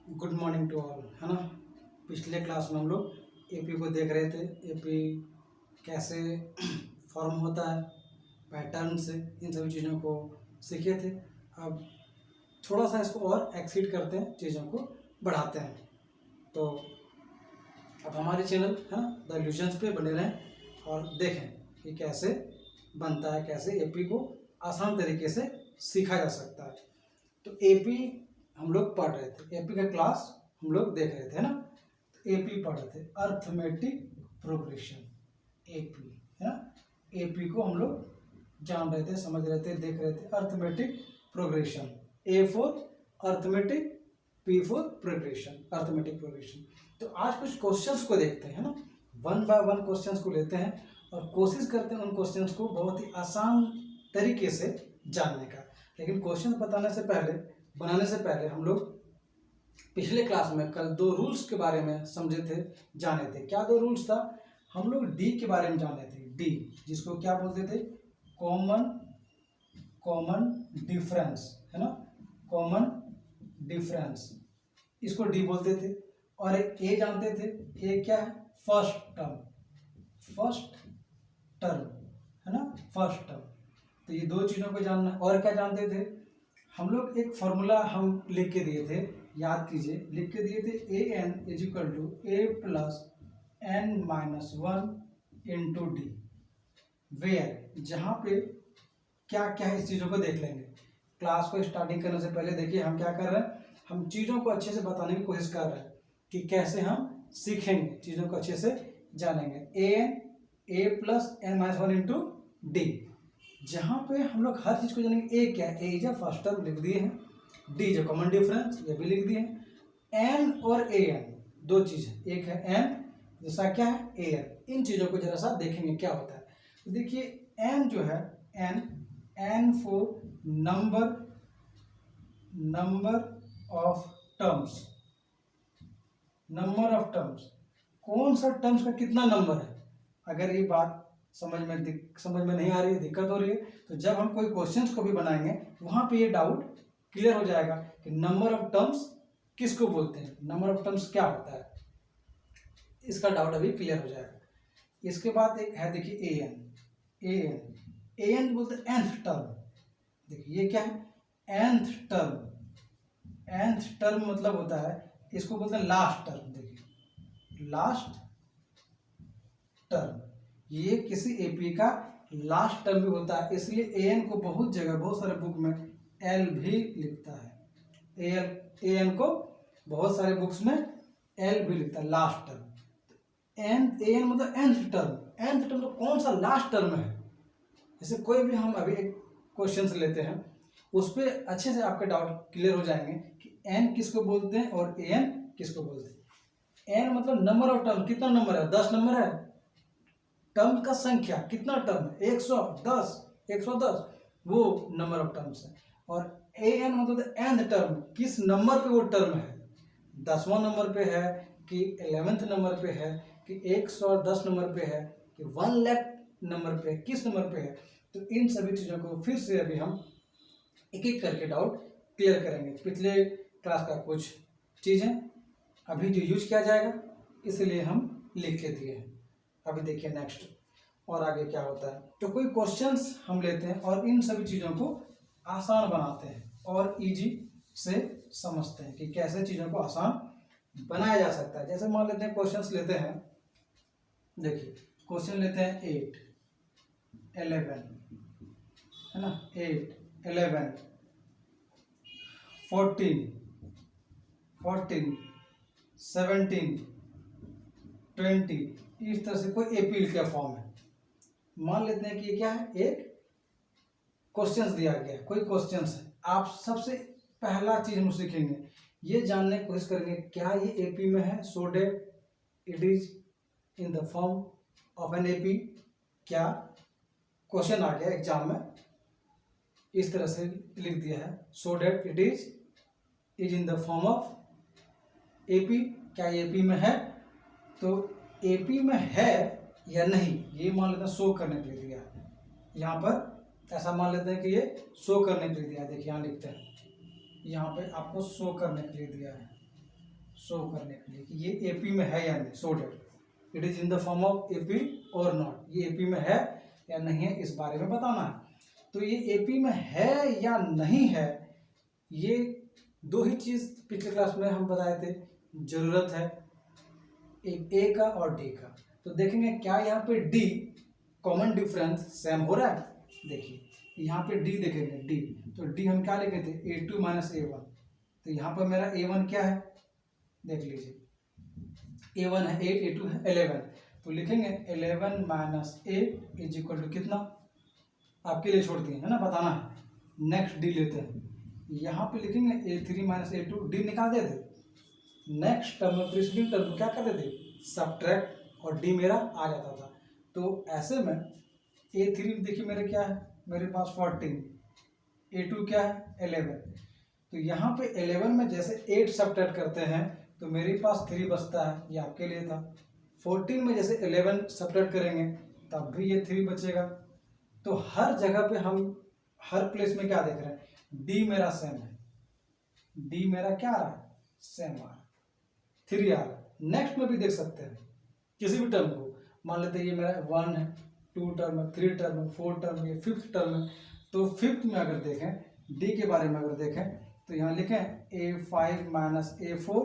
Good morning to all, है ना। पिछले क्लास में हम लोग एपी को देख रहे थे। एपी कैसे फॉर्म होता है, पैटर्न से, इन सभी चीज़ों को सीखे थे। अब थोड़ा सा इसको और एक्सीड करते हैं, चीज़ों को बढ़ाते हैं। तो अब हमारे चैनल है ना द इल्यूजन्स पे बने रहें और देखें कि कैसे बनता है, कैसे एपी को आसान तरीके से सीखा जा सकता है। तो एपी हम लोग पढ़ रहे थे, एपी का क्लास हम लोग देख रहे थे ना। तो एपी पढ़ रहे थे, अर्थमेटिक प्रोग्रेशन, एपी है ना। एपी को हम लोग जान रहे थे, समझ रहे थे, देख रहे थे। Arithmetic progression, A for arithmetic, P for progression, arithmetic progression. तो आज कुछ क्वेश्चंस को देखते हैं ना, वन बाय वन क्वेश्चंस को लेते हैं और कोशिश करते हैं उन क्वेश्चंस को बहुत ही आसान तरीके से जानने का। लेकिन क्वेश्चन बनाने से पहले हम लोग पिछले क्लास में कल दो रूल्स के बारे में समझे थे, जाने थे। क्या दो रूल्स था? हम लोग डी के बारे में जाने थे, डी जिसको क्या बोलते थे, कॉमन डिफरेंस, है ना, कॉमन डिफरेंस, इसको डी बोलते थे। और एक ए जानते थे, ए क्या है, फर्स्ट टर्म है ना, फर्स्ट टर्म। तो ये दो चीज़ों को जानना। और क्या जानते थे हम लोग, एक फॉर्मूला हम लिख के दिए थे, याद कीजिए, लिख के दिए थे, a n is equal to a plus n minus one into d, where, जहाँ पे क्या क्या है इस चीज़ों को देख लेंगे। क्लास को स्टार्टिंग करने से पहले देखिए हम क्या कर रहे हैं, हम चीज़ों को अच्छे से बताने की कोशिश कर रहे हैं कि कैसे हम सीखेंगे, चीज़ों को अच्छे से जानेंगे। A n, a plus n minus one into d, जहाँ पे हम लोग हर चीज़ को जानेंगे। ए क्या है, ए इज फर्स्ट टर्म लिख दिए हैं, डी जो कॉमन डिफरेंस ये भी लिख दिए हैं। एन और ए एन दो चीज़ है, एक है एन, दूसरा क्या है, ए एन। इन चीज़ों को जरा सा देखेंगे क्या होता है। तो देखिए एन जो है, N for number of terms, number of terms, कौन सा टर्म्स का कितना नंबर है। अगर ये बात समझ में नहीं आ रही है, दिक्कत हो रही है, तो जब हम कोई क्वेश्चंस को भी बनाएंगे वहां पे ये डाउट क्लियर हो जाएगा कि नंबर ऑफ टर्म्स किसको बोलते हैं, नंबर ऑफ टर्म्स क्या होता है, इसका डाउट अभी क्लियर हो जाएगा। इसके बाद एक है, देखिए ए एन बोलते हैं nth टर्म। देखिए ये क्या है, nth टर्म मतलब होता है, इसको बोलते हैं लास्ट टर्म। देखिए लास्ट टर्म, ये किसी एपी का लास्ट टर्म भी होता है, इसलिए ए एन को बहुत जगह, बहुत सारे बुक में एल भी लिखता है। ए एन को बहुत सारे बुक्स में एल भी लिखता है, लास्ट टर्म। ए एन मतलब nth टर्म तो कौन सा लास्ट टर्म है। जैसे कोई भी हम अभी एक क्वेश्चन लेते हैं, उस पर अच्छे से आपके डाउट क्लियर हो जाएंगे कि एन किसको बोलते हैं और ए एन किसको बोलते हैं। एन मतलब नंबर ऑफ टर्म, कितना नंबर है, 10 नंबर है, टर्म का संख्या, कितना टर्म है, 110, वो नंबर ऑफ टर्म्स है। और ए एन मतलब nth टर्म, किस नंबर पे वो टर्म है, 10वां नंबर पे है कि 11वें नंबर पे है कि 110 नंबर पे है कि 1 लाख नंबर पे, किस नंबर पे है। तो इन सभी चीज़ों को फिर से अभी हम एक एक करके डाउट क्लियर करेंगे। पिछले क्लास का कुछ चीज़ें अभी जो यूज किया जाएगा, इसलिए हम लिख के दिए हैं। अभी देखिए नेक्स्ट और आगे क्या होता है। तो कोई क्वेश्चंस हम लेते हैं और इन सभी चीज़ों को आसान बनाते हैं और इजी से समझते हैं कि कैसे चीज़ों को आसान बनाया जा सकता है। जैसे मान लेते हैं क्वेश्चंस लेते हैं, देखिए क्वेश्चन लेते हैं 8, 11 है ना, 8, 11, 14, 17, 20, इस तरह से कोई एपी का फॉर्म है। मान लेते हैं कि ये क्या है, एक क्वेश्चंस दिया गया है, कोई क्वेश्चंस है। आप सबसे पहला चीज हम सीखेंगे, ये जानने की कोशिश करेंगे क्या ये एपी में है, so that it is in the form of an AP. क्या क्वेश्चन आ गया एग्जाम में, इस तरह से लिख दिया है, so that it is in the form of AP, क्या ये एपी में है। तो एपी में है या नहीं, ये मान लेते हैं शो करने के लिए दिया है। यहाँ पर ऐसा मान लेते हैं कि ये शो करने के लिए दिया है। देखिए यहाँ लिखते हैं, यहाँ पे आपको शो करने के लिए दिया है, शो करने के लिए कि ये एपी में है या नहीं, so that it is in the form of AP और नॉट, ये एपी में है या नहीं है इस बारे में बताना है। तो ये एपी में है या नहीं है, ये दो ही चीज पिछले क्लास में हम बताए थे, जरूरत है एक ए का और डी का। तो देखेंगे क्या यहाँ पे डी कॉमन डिफरेंस सेम हो रहा है। देखिए यहाँ पे डी देखेंगे, डी तो डी हम क्या लिखे थे A2 माइनस A1, तो यहाँ पर मेरा A1 क्या है देख लीजिए, A1 है 8, A2 है 11, तो लिखेंगे 11 माइनस 8 इज इक्वल टू कितना, आपके लिए छोड़ दिए है ना, बताना है। नेक्स्ट डी लेते हैं, यहाँ पे लिखेंगे A3 माइनस A2, डी निकाल देते, नेक्स्ट टर्म में प्रीसीडिंग टर्म क्या करते थे सब्ट्रैक्ट, और डी मेरा आ जाता था। तो ऐसे में A3 देखिए मेरे क्या है, मेरे पास 14, A2 क्या है 11, तो यहाँ पे 11 में जैसे 8 सब्ट्रैक्ट करते हैं तो मेरे पास 3 बचता है, ये आपके लिए था। 14 में जैसे 11 सब्ट्रैक्ट करेंगे तब भी ये 3 बचेगा। तो हर जगह पे हम हर प्लेस में क्या देख रहे हैं, डी मेरा सेम है, डी मेरा क्या आ रहा है सेम आ रहा है, 3 आ रहा है। नेक्स्ट में भी देख सकते हैं किसी भी टर्म को, मान लेते हैं ये मेरा 1 है, 2 टर्म है, 3 टर्म है, 4 टर्म है, 5th टर्म है। तो 5th में अगर देखें डी के बारे में अगर देखें तो यहाँ लिखें A5 minus A4,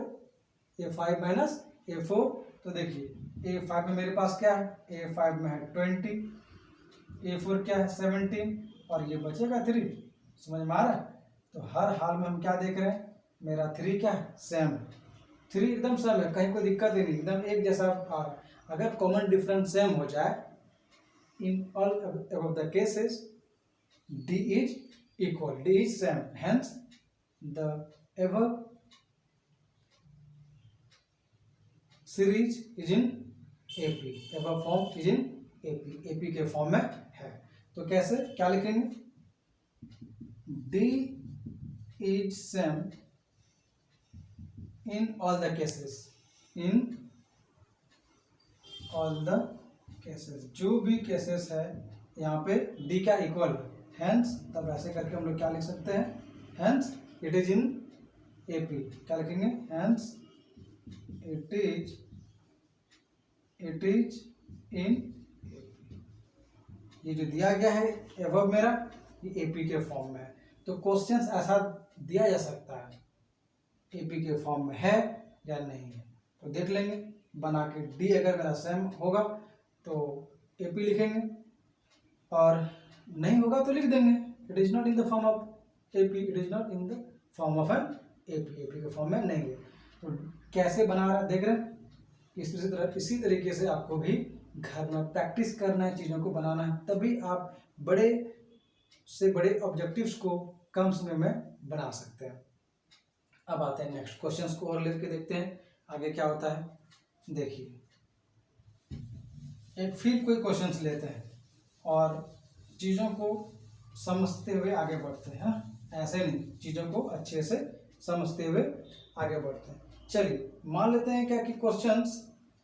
A5 minus A4, तो देखिए A5 में मेरे पास क्या है, A5 में है 20, A4 क्या है 17, और ये बचेगा 3, समझ में आ रहा है। तो हर हाल में हम क्या देख रहे हैं, मेरा 3 क्या है सेम है, 3 एकदम सेम है, कहीं कोई दिक्कत ही नहीं, एकदम एक जैसा आ रहा है। अगर कॉमन डिफरेंस सेम हो जाए in all above the cases D is equal, D is same, hence the above series is in AP, above form is in AP, AP के फॉर्म में है। तो कैसे क्या लिखेंगे, D is same in all the cases, in all the cases, जो भी cases है यहाँ पे D का इक्वल, हेंस तब ऐसे करके हम लोग क्या लिख सकते हैं, hence it is in AP, क्या लिखेंगे hence it is in AP. ये जो दिया गया है एबव मेरा, ये एपी के फॉर्म में है। तो क्वेश्चंस ऐसा दिया जा सकता है एपी के फॉर्म में है या नहीं है, तो देख लेंगे बना के, डी अगर मेरा सेम होगा तो एपी लिखेंगे, और नहीं होगा तो लिख देंगे it is not in the form of AP, it is not in the form of an AP, AP के फॉर्म में नहीं है। तो कैसे बना रहा है देख रहे हैं, इसी तरीके से आपको भी घर में प्रैक्टिस करना है, चीज़ों को बनाना है, तभी आप बड़े से बड़े ऑब्जेक्टिव्स को कम समय में बना सकते हैं। अब आते हैं नेक्स्ट क्वेश्चंस को और लेके देखते हैं आगे क्या होता है। देखिए एक फिर कोई क्वेश्चंस लेते हैं और चीज़ों को समझते हुए आगे बढ़ते हैं, हाँ ऐसे नहीं, चीज़ों को अच्छे से समझते हुए आगे बढ़ते हैं। चलिए मान लेते हैं क्या कि क्वेश्चंस,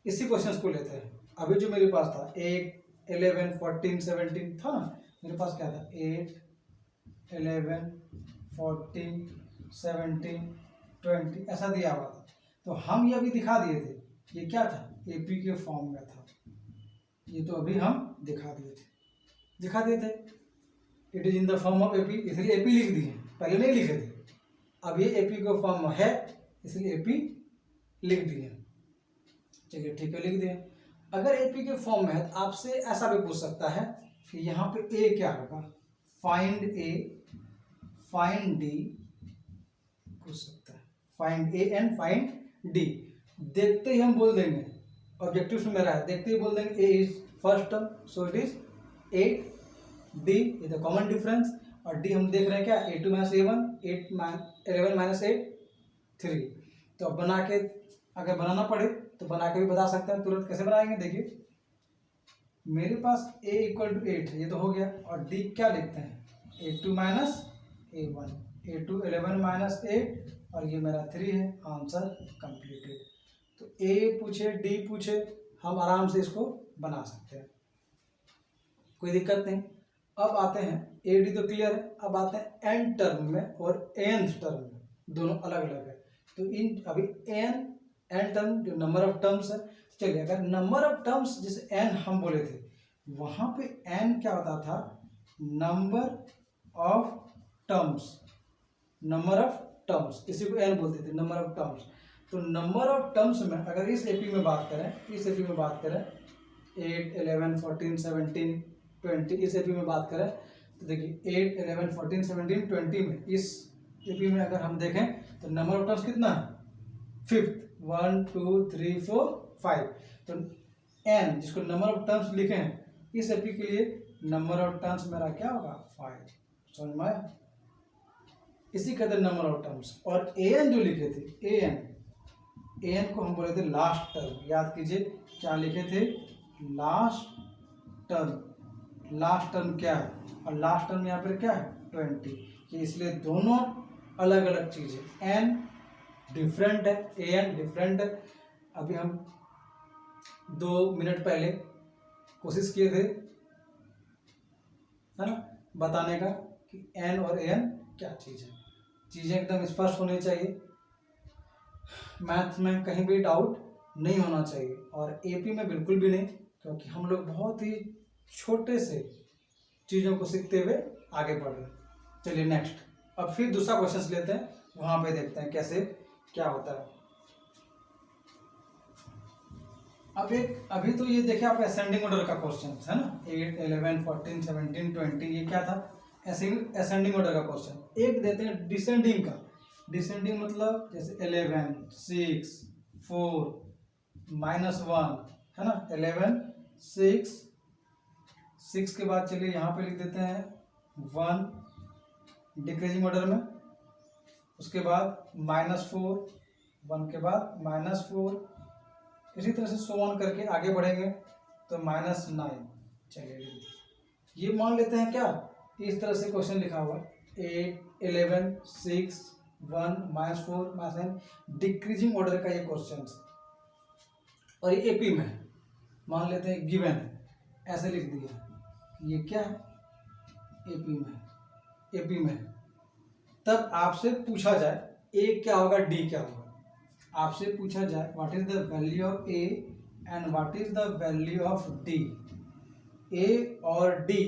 इसी क्वेश्चंस को लेते हैं। अभी जो मेरे पास था 8, 11, 14, 17 था ना, मेरे पास क्या था 8, 11, 14, 17, 20 ऐसा दिया हुआ था। तो हम ये अभी दिखा दिए थे, ये क्या था एपी के फॉर्म में था, ये तो अभी हम दिखा दिए थे it is in the form of AP, इसलिए एपी लिख दिए, पहले नहीं लिखे थे। अब ये एपी का फॉर्म है इसलिए एपी लिख दिए। चलिए ठीक है लिख दिए। अगर एपी के फॉर्म में है तो आपसे ऐसा भी पूछ सकता है कि यहाँ पे ए क्या होगा, फाइंड ए, फाइंड डी पूछ सकता है, find A and find D. देखते ही हम बोल देंगे, ऑब्जेक्टिव में मेरा है, देखते ही बोल देंगे a is first term so it is 8, d is the common difference, और डी हम देख रहे हैं क्या A2 माइनस A1, 11 माइनस 8 3। तो अब बना के अगर बनाना पड़े तो बना के भी बता सकते हैं तुरंत। कैसे बनाएंगे देखिए, मेरे पास a इक्वल टू 8 है, ये तो हो गया, और d क्या लिखते हैं A2 minus A1, A2 11 minus 8 और ये मेरा 3 है, आंसर कंप्लीटेड। तो a पूछे d पूछे हम आराम से इसको बना सकते हैं, कोई दिक्कत नहीं। अब आते हैं ए डी तो क्लियर है, अब आते हैं एन टर्म में और एनथ टर्म में, दोनों अलग अलग है। तो इन अभी एन एन टर्म जो नंबर ऑफ टर्म्स है। चलिए अगर नंबर ऑफ टर्म्स जैसे एन हम बोले थे, वहां पे एन क्या होता था, number of terms, number of terms, इसी को एन बोलते थे, नंबर ऑफ टर्म्स। तो नंबर ऑफ टर्म्स में अगर इस एपी में बात करें, इस एपी में बात करें 8, 11, 14, 17, 20, इस एपी में बात करें तो देखिए 8, 11, 14, 17, 20 में, इस एपी में अगर हम देखें तो नंबर ऑफ टर्म्स कितना है, 5th, 1, 2, 3, 4, 5। तो एन जिसको नंबर ऑफ टर्म्स लिखे हैं, इस एपी के लिए नंबर ऑफ टर्म्स मेरा क्या होगा, 5। समझ में आया? इसी कहते नंबर ऑफ टर्म्स। और ए एन जो लिखे थे, ए एन को हम बोले थे लास्ट टर्म। याद कीजिए क्या लिखे थे, लास्ट टर्म। लास्ट टर्म क्या है, और लास्ट टर्म यहाँ पर क्या है, 20। कि इसलिए दोनों अलग अलग चीजें, एन डिफरेंट है, ए एन डिफरेंट है। अभी हम 2 मिनट पहले कोशिश किए थे, है ना, बताने का कि एन और ए एन क्या चीज़ है। चीज़ें एकदम स्पष्ट होनी चाहिए, मैथ में कहीं भी डाउट नहीं होना चाहिए, और एपी में बिल्कुल भी नहीं, क्योंकि हम लोग बहुत ही छोटे से चीज़ों को सीखते हुए आगे बढ़ रहे हैं। चलिए नेक्स्ट, अब फिर दूसरा क्वेश्चन लेते हैं, वहाँ पे देखते हैं कैसे क्या होता है। अभी तो ये देखे आप असेंडिंग ऑर्डर का क्वेश्चन है ना, 8, 11, 14, 17, 20, ये क्या था, असेंडिंग ऑर्डर का क्वेश्चन। एक देते हैं डिसेंडिंग का। डिसेंडिंग मतलब जैसे 11, 6, 4, -1, है ना, 11, 6 के बाद चलिए यहाँ पे लिख देते हैं 1 डिक्रीजिंग ऑर्डर में, उसके बाद -4, 1 के बाद -4, इसी तरह से सो ऑन करके आगे बढ़ेंगे तो -9। चलिए ये मान लेते हैं क्या, इस तरह से क्वेश्चन लिखा हुआ 8, 11, 6, 1, -4, -9 डिक्रीजिंग ऑर्डर का ये क्वेश्चन है, और ये एपी में मान लेते हैं गिवन है, ऐसे लिख दिया। ये क्या है, एपी में तब आपसे पूछा जाए ए क्या होगा, डी क्या होगा। आपसे पूछा जाए what is the value of A and what is the value of d, a और डी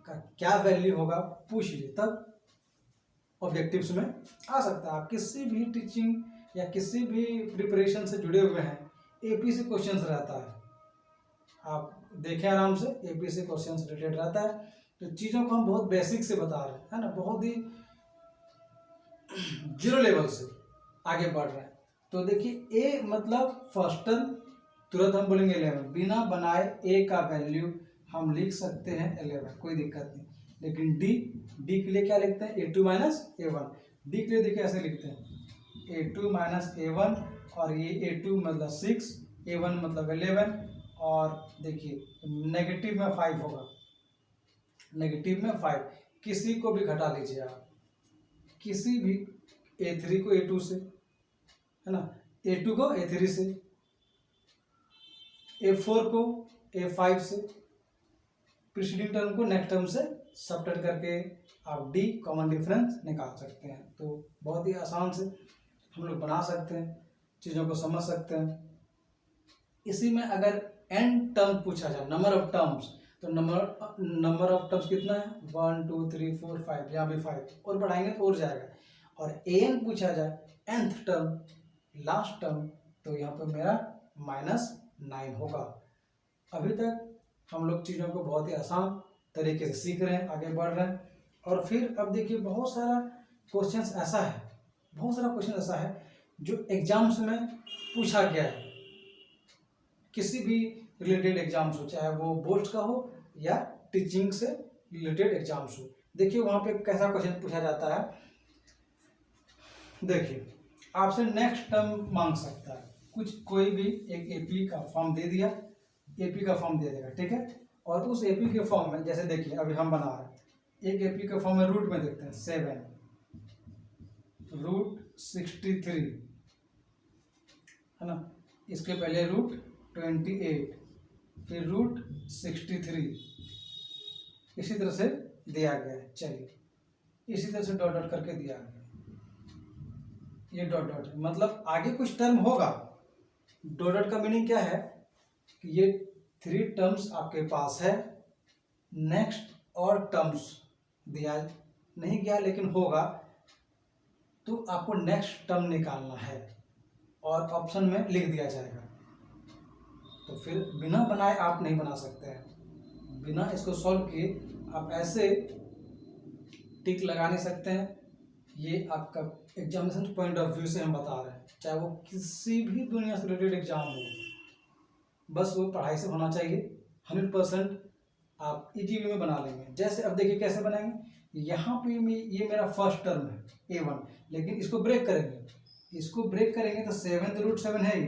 का क्या वैल्यू होगा पूछ लीजिए, तब ऑब्जेक्टिव्स में आ सकता है। आप किसी भी टीचिंग या किसी भी प्रिपरेशन से जुड़े हुए हैं, एपी से क्वेश्चंस रहता है, आप देखें आराम से, एपी से क्वेश्चंस रिलेटेड रहता है। तो चीज़ों को हम बहुत बेसिक से बता रहे हैं, है ना, बहुत ही जीरो लेवल से आगे बढ़ रहे हैं। तो देखिए ए मतलब फर्स्ट टर्म, तुरंत हम बोलेंगे 11, बिना बनाए ए का वैल्यू हम लिख सकते हैं 11, कोई दिक्कत नहीं। लेकिन डी के लिए क्या लिखते हैं, A2 - A1। डी के लिए देखिए ऐसे लिखते हैं A2 - A1, और ये A2 मतलब 6, A1 मतलब 11, और देखिए नेगेटिव में 5 होगा, नेगेटिव में 5। किसी को भी घटा लीजिए आप, किसी भी A3 को A2 से, है ना, A2 को A3 से, A4 को A5 से, प्रीसीडिंग टर्म को नेक्स्ट टर्म से सबट्रैक्ट करके आप डी कॉमन डिफरेंस निकाल सकते हैं। तो बहुत ही आसान से हम लोग बना सकते हैं, चीज़ों को समझ सकते हैं। इसी में अगर n टर्म पूछा जाए, नंबर ऑफ टर्म्स, तो नंबर ऑफ टर्म्स कितना है, 1, 2, 3, 4, 5, यहाँ भी 5, और बढ़ाएंगे तो और जाएगा। और an पूछा जाए, nth टर्म, लास्ट टर्म, तो यहाँ पे मेरा -9 होगा। अभी तक हम लोग चीज़ों को बहुत ही आसान तरीके से सीख रहे हैं, आगे बढ़ रहे हैं। और फिर अब देखिए बहुत सारा क्वेश्चन ऐसा है, बहुत सारा क्वेश्चन ऐसा है जो एग्जाम्स में पूछा गया है, किसी भी रिलेटेड एग्जाम्स हो, चाहे वो बोर्ड का हो या टीचिंग से रिलेटेड एग्जाम्स हो। देखिए वहाँ पे कैसा क्वेश्चन पूछा जाता है, देखिए आपसे नेक्स्ट टर्म मांग सकता है, कोई भी एक एपी का फॉर्म दे दिया, एपी का फॉर्म दे देगा, ठीक है। और उस एपी के फॉर्म में जैसे देखिए अभी हम बना रहे हैं, एक एपी के फॉर्म में रूट में देखते हैं 7, √63, है ना, इसके पहले √28, फिर √63, इसी तरह से दिया गया है। चलिए इसी तरह से डॉट करके दिया गया, ये डॉट मतलब आगे कुछ टर्म होगा, डॉटेड का मीनिंग क्या है कि ये 3 टर्म्स आपके पास है, नेक्स्ट और टर्म्स दिया नहीं गया लेकिन होगा, तो आपको नेक्स्ट टर्म निकालना है और ऑप्शन में लिख दिया जाएगा। तो फिर बिना बनाए आप नहीं बना सकते हैं, बिना इसको सॉल्व किए आप ऐसे टिक लगा नहीं सकते हैं। ये आपका एग्जामिनेशन पॉइंट ऑफ व्यू से हम बता रहे हैं, चाहे वो किसी भी दुनिया से रिलेटेड एग्जाम हो, बस वो पढ़ाई से होना चाहिए। 100% आप इजी वे में बना लेंगे। जैसे अब देखिए कैसे बनाएंगे, यहाँ पे ये मेरा फर्स्ट टर्म है A1, लेकिन इसको ब्रेक करेंगे तो 7√7 है ही,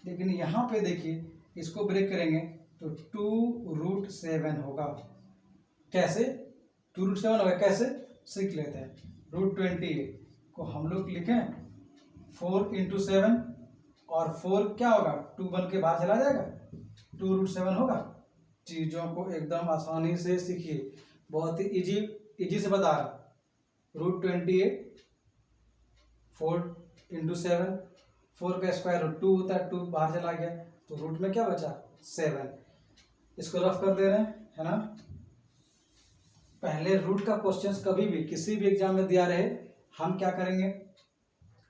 लेकिन यहाँ पे देखिए इसको ब्रेक करेंगे तो 2√7 होगा। कैसे 2√7 होगा, कैसे सीख लेते हैं। √28 को हम लोग लिखें 4 × 7 और 4 क्या होगा, 2 बन के बाहर चला जाएगा, 2√7 होगा। चीज़ों को एकदम आसानी से सीखिए, बहुत ही इजी से बता रहा। √28 4 × 7, 4 का स्क्वायर रूट 2 होता है, 2 बाहर चला गया तो रूट में क्या बचा 7। इसको रफ कर दे रहे हैं, है ना। पहले रूट का क्वेश्चन कभी भी किसी भी एग्जाम में दिया रहे, हम क्या करेंगे,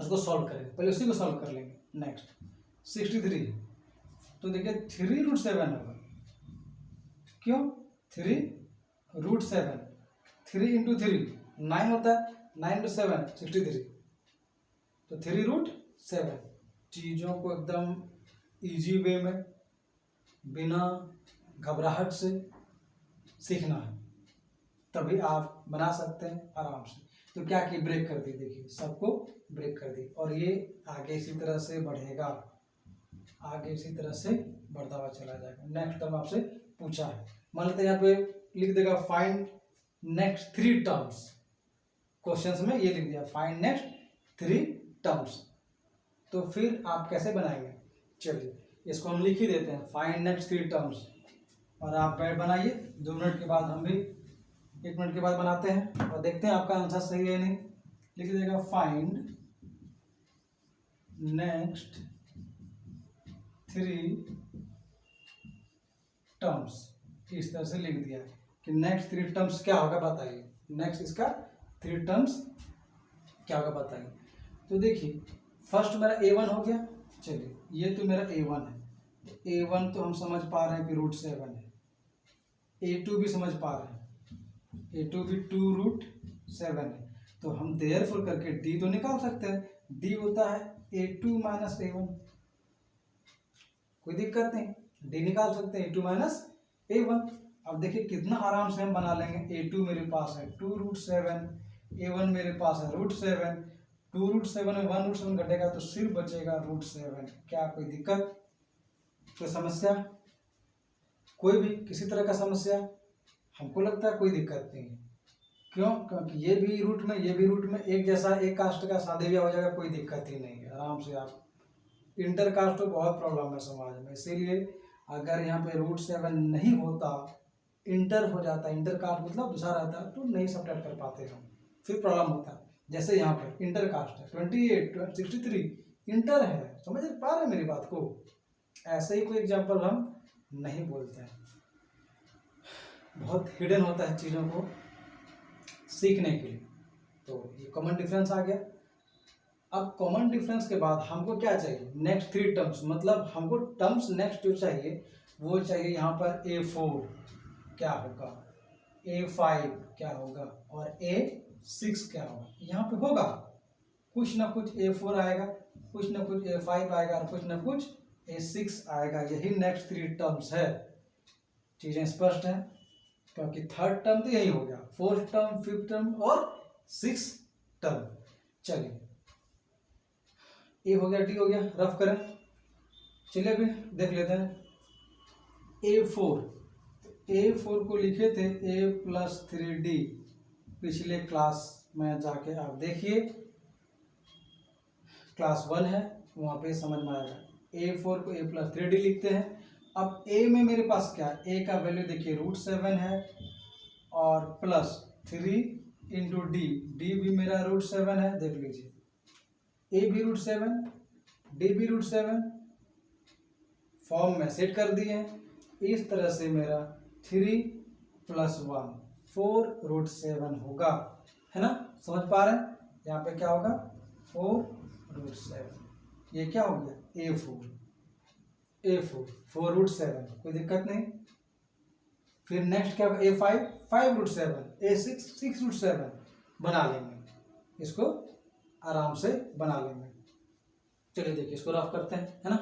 उसको सॉल्व करेंगे, पहले उसी को सॉल्व कर लेंगे। नेक्स्ट 63, तो देखिए 3√7 होगा, क्यों 3√7, 3 × 3 9 होता है, 9 × 7 63, तो 3√7। चीज़ों को एकदम इजी वे में बिना घबराहट से सीखना है, तभी आप बना सकते हैं आराम से। तो क्या कि ब्रेक कर दी, देखिए सबको ब्रेक कर दी, और ये आगे इसी तरह से बढ़ेगा, आगे इसी तरह से बढ़ता हुआ चला जाएगा। नेक्स्ट टर्म आपसे पूछा है, मान लेते हैं यहाँ पे लिख देगा फाइंड नेक्स्ट 3 टर्म्स, क्वेश्चंस में ये लिख दिया फाइंड नेक्स्ट 3 टर्म्स। तो फिर आप कैसे बनाएंगे, चलिए इसको हम लिख ही देते हैं, फाइंड नेक्स्ट 3 टर्म्स, और आप बैठ बनाइए। 2 मिनट के बाद हम भी 1 मिनट के बाद बनाते हैं और देखते हैं आपका आंसर सही है नहीं। लिख देगा फाइंड नेक्स्ट 3 टर्म्स, इस तरह से लिख दिया कि नेक्स्ट 3 टर्म्स क्या होगा बताइए, नेक्स्ट इसका 3 टर्म्स क्या होगा बताइए। तो देखिए फर्स्ट मेरा A1 हो गया, चलिए ये तो मेरा A1 है, तो A1 तो हम समझ पा रहे हैं कि √7 है, A2 भी समझ पा रहे हैं, A2 भी 2√7 है, तो हम देयरफॉर करके D तो निकाल सकते हैं, D होता है A2 - A1, कोई दिक्कत नहीं, D निकाल सकते हैं A2 - A1। अब देखिए कितना आराम से हम बना लेंगे, A2 मेरे पास है 2√7, A1 मेरे पास है √7, 2√7 में 1√7 घटेगा तो सिर्फ बचेगा √7। क्या कोई दिक्कत, कोई समस्या, कोई भी किसी तरह का समस्या? हमको लगता है कोई दिक्कत नहीं है, क्यों, क्योंकि ये भी रूट में ये भी रूट में एक जैसा, एक कास्ट का शादी ब्याह हो जाएगा, कोई दिक्कत ही नहीं है, आराम से आप। इंटर कास्ट तो बहुत प्रॉब्लम है समाज में, इसीलिए अगर यहाँ पे √7 नहीं होता, इंटर हो जाता, इंटर कास्ट मतलब दूसरा रहता, तो नहीं सब्ट्रैक्ट कर पाते हम, फिर प्रॉब्लम होता। जैसे यहाँ पर इंटर कास्ट है 28, 63 इंटर है, समझ पा रहे हैं मेरी बात को। ऐसे ही कोई एग्जाम्पल हम नहीं बोलते हैं, बहुत हिडन होता है चीज़ों को सीखने के लिए। तो ये कॉमन डिफरेंस आ गया। अब कॉमन डिफरेंस के बाद हमको क्या चाहिए, नेक्स्ट 3 टर्म्स, मतलब हमको टर्म्स नेक्स्ट जो चाहिए वो चाहिए यहाँ पर A4 क्या होगा, A5 क्या होगा और A6 क्या होगा। यहाँ पे होगा कुछ ना कुछ A4 आएगा, कुछ ना कुछ A5 आएगा और कुछ ना कुछ A6 आएगा, यही नेक्स्ट 3 टर्म्स है। चीज़ें स्पष्ट हैं, क्योंकि 3rd टर्म तो यही हो गया, 4th टर्म, 5th टर्म और 6th टर्म। चलिए A हो गया, D हो गया, रफ करें। चलिए अभी देख लेते हैं A4 को लिखे थे A+3D, पिछले क्लास में जाके आप देखिए, क्लास 1 है वहाँ पे समझ में आएगा। A4 को A+3D लिखते हैं। अब A में मेरे पास क्या है, A का वैल्यू देखिए √7 है और +3 × D भी मेरा √7 है, देख लीजिए A भी √7, D भी √7, फॉर्म में सेट कर दिए हैं। इस तरह से मेरा 3 + 1 4√7 होगा, है ना, समझ पा रहे हैं। यहाँ पे क्या होगा 4√7, ये क्या हो गया A4 4√7, कोई दिक्कत नहीं। फिर नेक्स्ट क्या होगा A5 5√7, A6 6√7 बना लेंगे, इसको आराम से बना लेंगे। चलिए देखिए इसको रफ करते हैं, है ना।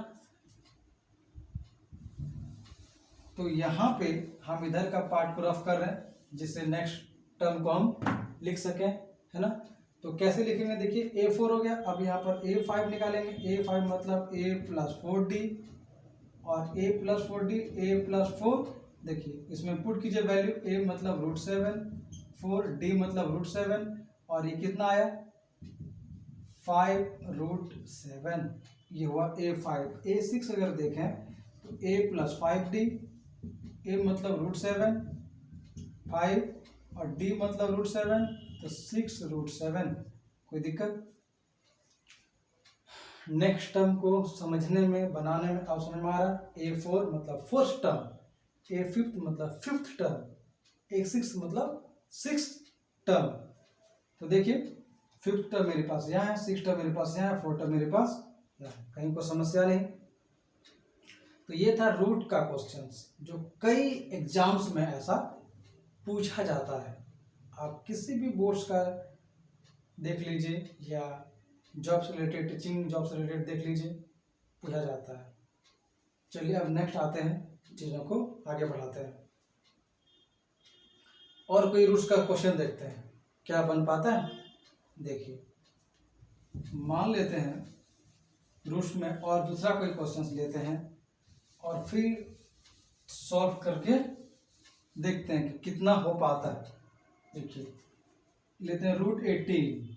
तो यहाँ पे हम इधर का पार्ट को रफ कर रहे हैं जिससे नेक्स्ट टर्म को हम लिख सकें, है ना। तो कैसे लिखेंगे देखिए A4 हो गया, अब यहाँ पर A5 निकालेंगे। A5 मतलब A + 4D और A + 4D A + 4, देखिए इसमें पुट कीजिए वैल्यू। A मतलब √7, 4D मतलब √7 और ये कितना आया 5√7, ये हुआ A5। A6 अगर देखें तो A + 5D, A मतलब √7 5 और D मतलब √7 तो 6√7, कोई दिक्कत। नेक्स्ट टर्म को समझने में बनाने में अब समझ में आ रहा। A4 मतलब फर्स्ट टर्म, A5 मतलब 5th टर्म, A6 मतलब 6th टर्म। तो देखिए 5th टर्म मेरे पास यहाँ है, 6th टर्म मेरे पास यहाँ है, 4th टर्म मेरे पास यहाँ, कहीं कोई समस्या नहीं। तो ये था रूट का क्वेश्चंस जो कई एग्जाम्स में ऐसा पूछा जाता है। आप किसी भी बोर्ड्स का देख लीजिए या जॉब से रिलेटेड, टीचिंग जॉब से रिलेटेड देख लीजिए, पूछा जाता है। चलिए अब नेक्स्ट आते हैं, चीज़ों को आगे बढ़ाते हैं और कोई रूट्स का क्वेश्चन देखते हैं क्या बन पाता है। देखिए मान लेते हैं रूट्स में और दूसरा कोई क्वेश्चन लेते हैं और फिर सॉल्व करके देखते हैं कि कितना हो पाता है। देखिए लेते हैं √18,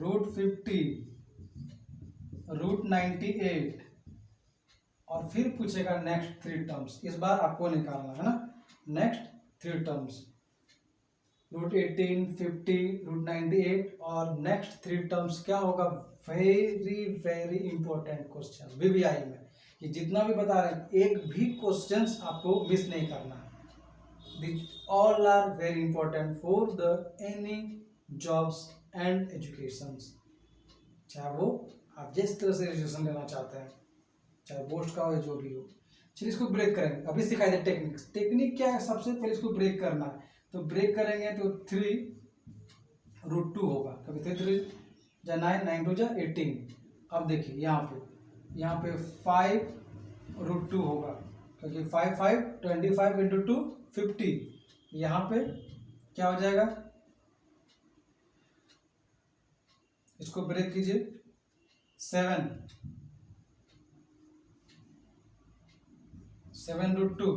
√50, √98 और फिर पूछेगा नेक्स्ट 3 टर्म्स। इस बार आपको निकालना है ना नेक्स्ट 3 टर्म्स, √18, 50, √98 और नेक्स्ट 3 टर्म्स क्या होगा। Very very important question VBI में, ये जितना भी बता रहे हैं एक भी क्वेश्चंस आपको मिस नहीं करना है। All are very important for the any jobs and educations, चाहे वो आप जिस तरह से एजुकेशन लेना चाहते हैं, चाहे बोर्ड का हो या जो भी हो। चलिए इसको ब्रेक करेंगे, अभी सिखाई दे टेक्निक क्या है। सबसे पहले इसको ब्रेक करना है, तो ब्रेक करेंगे तो 3√2 होगा, क्योंकि 3 जा 9, 9 2 जा 18। अब देखिए यहाँ पे 5√2 होगा, क्योंकि 5 5 25 × 2 50। यहाँ पे क्या हो जाएगा, इसको ब्रेक कीजिए 7√2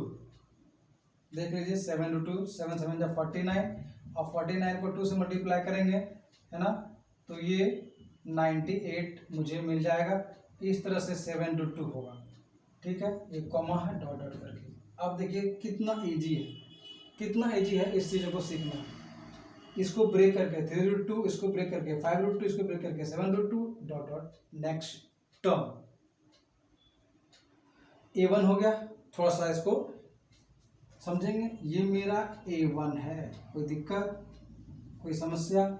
देख लीजिए 7√2, 7 7 जा 49 और 49 को 2 से मल्टीप्लाई करेंगे, है ना, तो ये 98 मुझे मिल जाएगा। इस तरह से 7√2 होगा, ठीक है। ये कॉमा है डॉट डॉट करके। अब देखिए कितना इजी है, कितना इजी है इस चीज़ों को सीखना। इसको ब्रेक करके 3√2, इसको ब्रेक करके 5√2, इसको ब्रेक करके 7√2 dot dot next term. A1 हो गया, थोड़ा सा इसको समझेंगे। ये मेरा A1 है, कोई दिक्कत, कोई समस्या।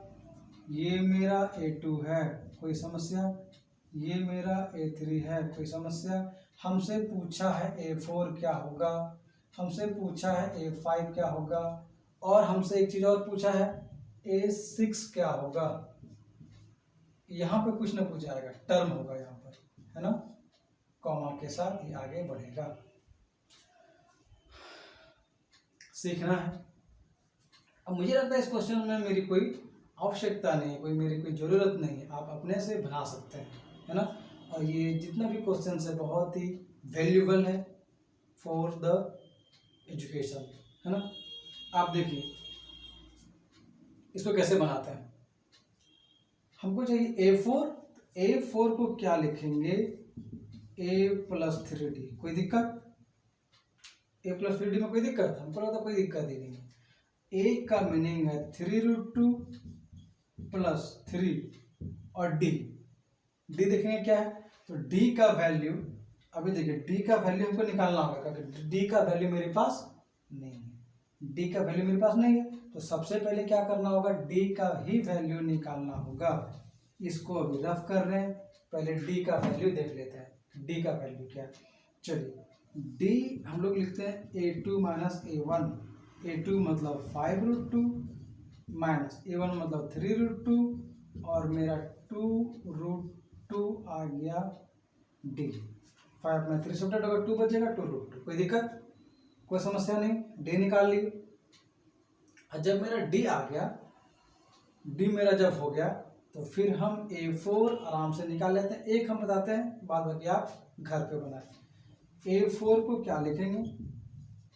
ये मेरा A2 है, कोई समस्या। ये मेरा A3 है, कोई समस्या। हमसे पूछा है A4 क्या होगा, हमसे पूछा है A5 क्या होगा, और हमसे एक चीज़ और पूछा है A6 क्या होगा। यहाँ पे कुछ ना कुछ आएगा, टर्म होगा यहाँ पर, है ना, कॉमा के साथ ये आगे बढ़ेगा। सीखना है। अब मुझे लगता है इस क्वेश्चन में मेरी कोई आवश्यकता नहीं है, मेरी कोई ज़रूरत नहीं है, आप अपने से बना सकते हैं, है ना। और ये जितना भी क्वेश्चन है बहुत ही वैल्यूबल है फॉर द एजुकेशन, है ना। आप देखिए इसको कैसे बनाते हैं। हमको चाहिए A4 को क्या लिखेंगे, A + 3D, कोई दिक्कत। A + 3D में कोई दिक्कत, हमको लगता कोई दिक्कत ही नहीं है। A का मीनिंग है 3√2 + 3 और D देखेंगे क्या है, तो D का वैल्यू अभी देखिए डी का वैल्यू हमको निकालना होगा क्योंकि डी का वैल्यू मेरे पास नहीं है, डी का वैल्यू मेरे पास नहीं है, तो सबसे पहले क्या करना होगा, डी का ही वैल्यू निकालना होगा। इसको अभी रफ कर रहे हैं, पहले डी का वैल्यू देख लेते हैं, डी का वैल्यू क्या है। चलिए डी हम लोग लिखते हैं a2 माइनस a1, a2 मतलब 5√2 माइनस a1 मतलब 3√2 और मेरा 2√2 आ गया डी। 5 में 3 सब्ट्रैक्ट होगा 2 बचेगा 2√2। कोई दिक्कत, कोई समस्या नहीं, डी निकाल ली। और जब मेरा डी आ गया, डी मेरा जब हो गया तो फिर हम a4 आराम से निकाल लेते हैं। एक हम बताते हैं, बाद बाकी आप घर पे बनाए। a4 को क्या लिखेंगे,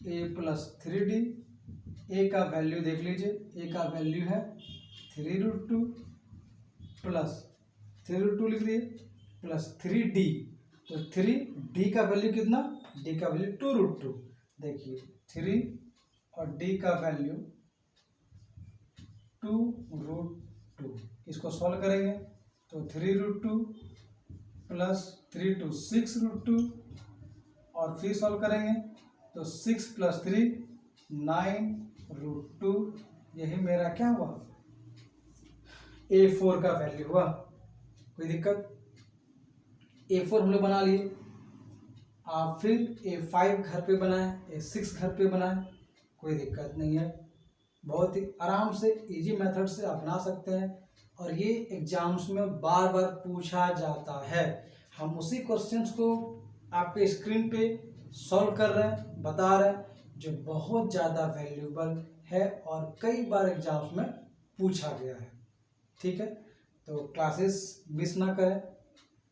a प्लस 3d, a का वैल्यू देख लीजिए, a का वैल्यू है 3√2 प्लस 3√2 लिख दिए प्लस 3d, तो 3d का वैल्यू कितना, d का वैल्यू 2√2। देखिए 3 और d का वैल्यू 2√2, इसको सॉल्व करेंगे तो 3√2 प्लस 3 2 6√2 और फिर सॉल्व करेंगे तो 6 प्लस 3 9√2। यही मेरा क्या हुआ, a4 का वैल्यू हुआ। कोई दिक्कत, a4 हम लोग बना लिए। आप फिर a5 घर पे बनाएं, a6 घर पे बनाएं, कोई दिक्कत नहीं है, बहुत ही आराम से इजी मेथड से आप बना सकते हैं। और ये एग्जाम्स में बार बार पूछा जाता है। हम उसी क्वेश्चंस को आपके स्क्रीन पे सॉल्व कर रहे हैं, बता रहे हैं, जो बहुत ज़्यादा वैल्यूबल है और कई बार एग्जाम्स में पूछा गया है। ठीक है, तो क्लासेस मिस ना करें,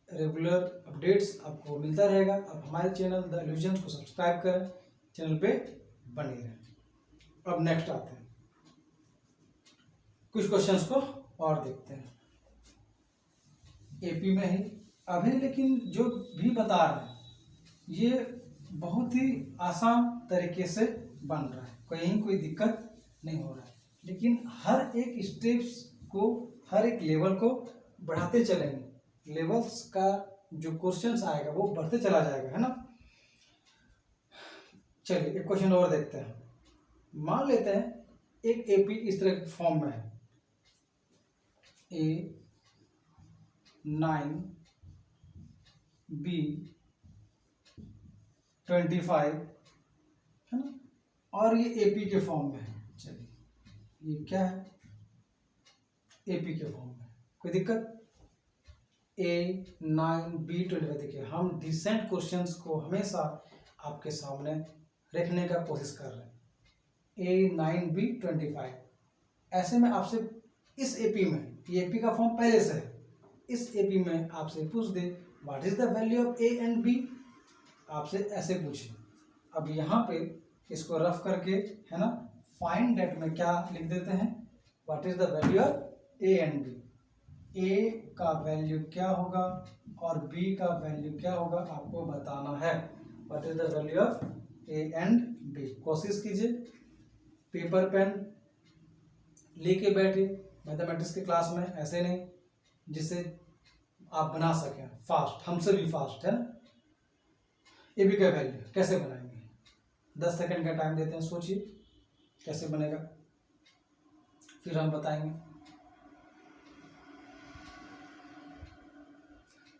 रेगुलर अपडेट्स आपको मिलता रहेगा। अब हमारे चैनल द इल्यूजन्स को सब्सक्राइब करें, चैनल पे बने रहें। अब नेक्स्ट आते हैं, कुछ क्वेश्चंस को और देखते हैं एपी में ही अभी। लेकिन जो भी बता रहे हैं ये बहुत ही आसान तरीके से बन रहा है, कहीं कोई दिक्कत नहीं हो रहा है। लेकिन हर एक स्टेप्स को, हर एक लेवल को बढ़ाते चलेंगे, लेवल्स का जो क्वेश्चंस आएगा वो बढ़ते चला जाएगा, है ना। चलिए एक क्वेश्चन और देखते हैं। मान लेते हैं एक एपी इस तरह के फॉर्म में है, A9 B25, है ना, और ये एपी के फॉर्म में है। चलिए ये क्या है, एपी के फॉर्म में, कोई दिक्कत। A9 B25, देखिए हम डिसेंट क्वेश्चंस को हमेशा आपके सामने रखने का कोशिश कर रहे हैं। A9 B25, ऐसे में आपसे इस एपी में, ये एपी का फॉर्म पहले से है, इस एपी में आपसे पूछ दे what is the value of A and b, आपसे ऐसे पूछे। अब यहाँ पे इसको रफ करके, है ना, फाइंड दैट में क्या लिख देते हैं, what is the value of A and b. A का वैल्यू क्या होगा और बी का वैल्यू क्या होगा आपको बताना है। What is the value of A and B. कोशिश कीजिए, पेपर पेन लेके बैठे मैथमेटिक्स की क्लास में, ऐसे नहीं जिससे आप बना सकें फास्ट, हमसे भी फास्ट, है ना। ए बी का वैल्यू कैसे बनाएंगे, 10 सेकंड का टाइम देते हैं, सोचिए कैसे बनेगा, फिर हम बताएंगे।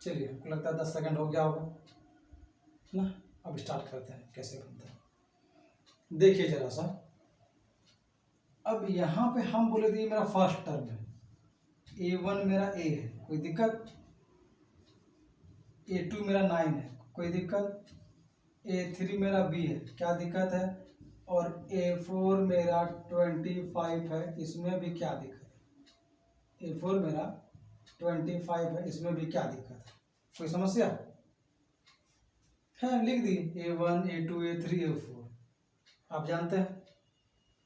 चलिए, हमको लगता है 10 सेकंड हो गया होगा ना। अब स्टार्ट करते हैं कैसे बनता है। देखिए जरा सा, अब यहाँ पे हम बोले थे मेरा फर्स्ट टर्म है, A1 मेरा A है, कोई दिक्कत। A2 मेरा 9 है, कोई दिक्कत। A3 मेरा B है, क्या दिक्कत है। और A4 मेरा 25 है, इसमें भी क्या दिक्कत है। A4 मेरा 25 है, इसमें भी क्या दिक्कत है, कोई समस्या है। लिख दी A1 A2 A3 A4, आप जानते हैं,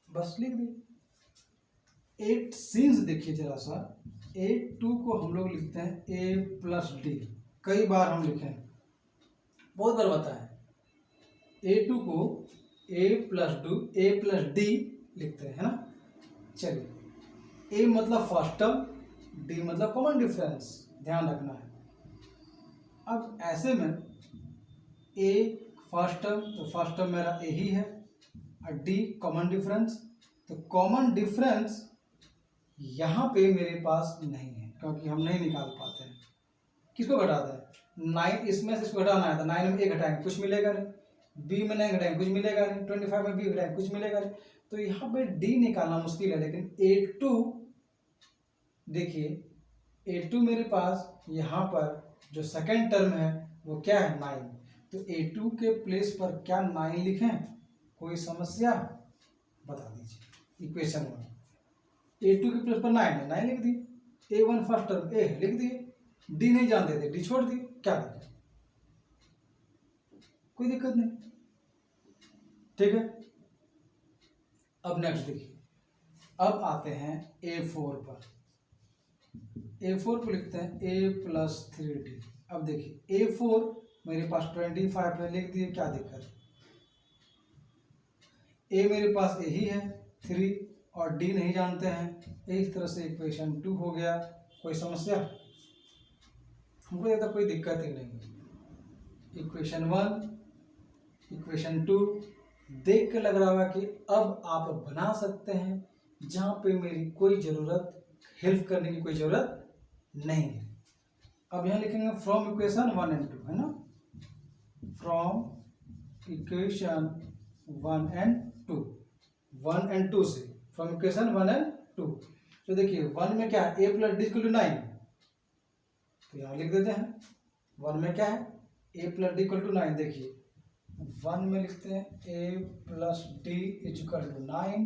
बस लिख दी। 8 सीन्स देखिए जरा सा, A2 को हम लोग लिखते हैं A प्लस डी, कई बार हम लिखे हैं, बहुत बार बताया है। A2 को A प्लस डी लिखते हैं, है ना। चलिए, A मतलब फर्स्ट टर्म, डी मतलब कॉमन डिफरेंस, ध्यान रखना है। अब ऐसे में ए फर्स्ट टर्म, तो फर्स्ट टर्म मेरा ए ही है, और डी कॉमन डिफरेंस, तो कॉमन डिफरेंस यहाँ पे मेरे पास नहीं है क्योंकि हम नहीं निकाल पाते हैं। किसको घटाता है 9, इसमें से इसको घटाना है तो 9 में ए घटाएंगे कुछ मिलेगा नहीं, बी में 9 घटाएंगे कुछ मिलेगा नहीं, 25 में बी घटाएंगे कुछ मिलेगा नहीं, तो यहाँ पे डी निकालना मुश्किल है। लेकिन A2 देखिए, A2 मेरे पास यहाँ पर जो सेकेंड टर्म है वो क्या है 9, तो A2 के प्लेस पर क्या 9 लिखें, कोई समस्या बता दीजिए। इक्वेशन 1 A2 के प्लेस पर 9 है, 9 लिख दिए, A1 फर्स्ट टर्म ए लिख दिए, डी नहीं जानते थे डी छोड़ दिए, क्या दिक्कत, कोई दिक्कत नहीं, ठीक है। अब नेक्स्ट देखिए, अब आते हैं A4 पर, A4 को लिखते हैं A+3D। अब देखिए A4 मेरे पास 25 है, लिख दिए, क्या दिक्कत, A मेरे पास ए ही है 3 और D नहीं जानते हैं, इस तरह से इक्वेशन 2 हो गया। कोई समस्या, हमको लगता कोई दिक्कत ही नहीं। इक्वेशन 1, इक्वेशन 2 देख के लग रहा होगा कि अब आप बना सकते हैं, जहाँ पे मेरी कोई ज़रूरत, हेल्प करने की कोई ज़रूरत नहीं है। अब यहाँ लिखेंगे फ्रॉम इक्वेशन 1 एंड 2, है ना, फ्रॉम इक्वेशन 1 एंड 2, 1 एंड 2 से, फ्रॉम इक्वेशन 1 एंड 2। तो देखिए 1 में क्या है, a + d = 9, तो यहाँ लिख देते हैं 1 में क्या है, a + d = 9। देखिए 1 में लिखते हैं a + d = 9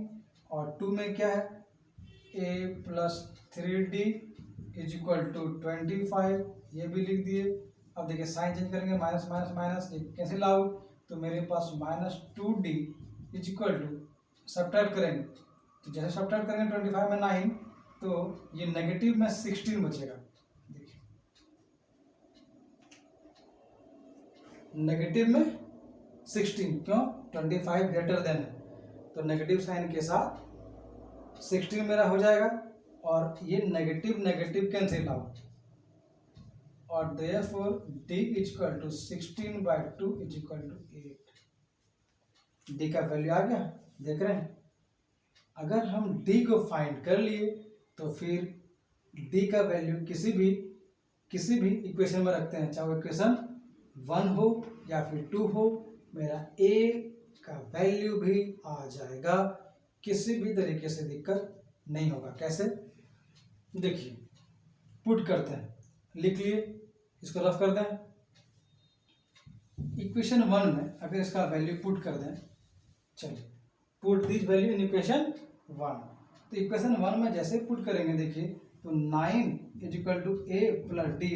और 2 में क्या है, a + 3d = 25, ये भी लिख दिए। अब देखिए साइन चेंज करेंगे, minus minus minus cancel out, तो मेरे पास -2d = सब्ट्रैक्ट करेंगे, तो जैसे सब्ट्रैक्ट करेंगे 25 में 9, तो ये नेगेटिव में 16 बचेगा। देखिए नेगेटिव में 16, क्यों, 25 ग्रेटर देन है, तो नेगेटिव साइन के साथ 16 मेरा हो जाएगा, और ये नेगेटिव नेगेटिव कैंसिल आउट, और therefore d = 16/2 = 8। d का वैल्यू आ गया, देख रहे हैं। अगर हम d को फाइंड कर लिए तो फिर d का वैल्यू किसी भी इक्वेशन में रखते हैं, चाहे वो इक्वेशन 1 हो या फिर 2 हो, मेरा a का वैल्यू भी आ जाएगा, किसी भी तरीके से दिक्कत नहीं होगा। कैसे, देखिए पुट करते हैं, लिख लिए, इसको रफ कर दें। इक्वेशन 1 में अगर इसका वैल्यू पुट कर दें, चलिए put this value in equation 1, तो इक्वेशन 1 में जैसे पुट करेंगे देखिए, तो 9 = a +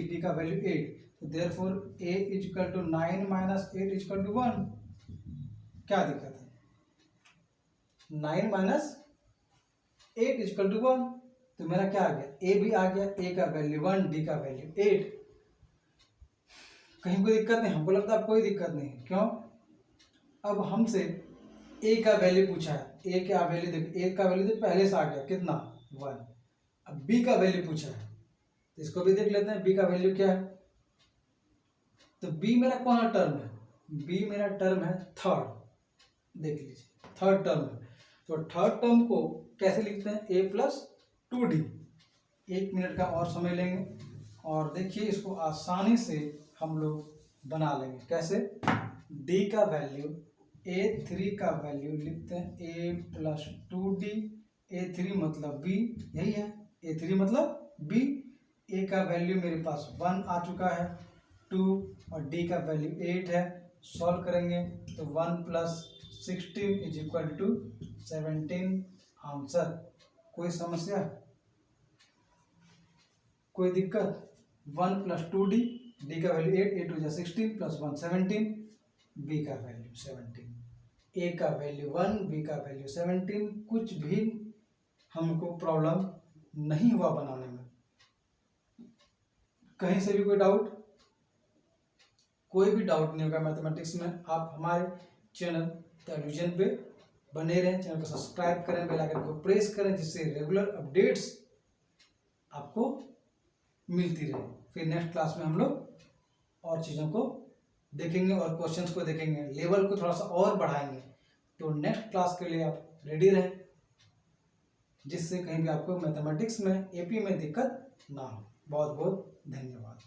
d का वैल्यू 8, तो देयरफॉर a = 9 - 8 = 1, क्या दिक्कत है, 9 - 8 = 1, तो मेरा क्या आ गया, a भी आ गया, a का वैल्यू 1, d का वैल्यू 8, कहीं कोई दिक्कत नहीं, हमको लगता है कोई दिक्कत नहीं, क्यों, अब हमसे a का वैल्यू पूछा है, a का वैल्यू देखो, a का वैल्यू तो पहले से आ गया, कितना 1, अब b का वैल्यू पूछा है, तो इसको भी देख लेते हैं, b का वैल्यू क्या है, तो b मेरा कौन सा टर्म है, b मेरा टर्म है थर्ड, देख लीजिए थर्ड टर्म है, तो थर्ड टर्म को कैसे लिखते हैं, a + 2d। 1 मिनट का और समय लेंगे और देखिए इसको आसानी से हम लोग बना लेंगे। कैसे, d का वैल्यू, a3 का वैल्यू लिखते हैं a + 2d, a3 मतलब b, यही है, a3 मतलब b, a का वैल्यू मेरे पास 1 आ चुका है, 2 और d का वैल्यू 8 है, सॉल्व करेंगे तो 1 + 16 = 17, आंसर। कोई समस्या, कोई दिक्कत, 1 + 2d, d का वैल्यू 8, 8 = 16 + 1 17, b का वैल्यू 17, a का वैल्यू 1, b का वैल्यू 17, कुछ भी हमको प्रॉब्लम नहीं हुआ बनाने में। कहीं से भी कोई डाउट, कोई भी डाउट नहीं होगा मैथमेटिक्स में। आप हमारे चैनल टेलीविजन पे बने रहें, चैनल को सब्सक्राइब करें, बेल आइकन को प्रेस करें, जिससे रेगुलर अपडेट्स आपको मिलती रहे। फिर नेक्स्ट क्लास में हम लोग और चीज़ों को देखेंगे और क्वेश्चंस को देखेंगे, लेवल को थोड़ा सा और बढ़ाएंगे। तो नेक्स्ट क्लास के लिए आप रेडी रहें, जिससे कहीं भी आपको मैथमेटिक्स में एपी में दिक्कत ना हो। बहुत बहुत धन्यवाद।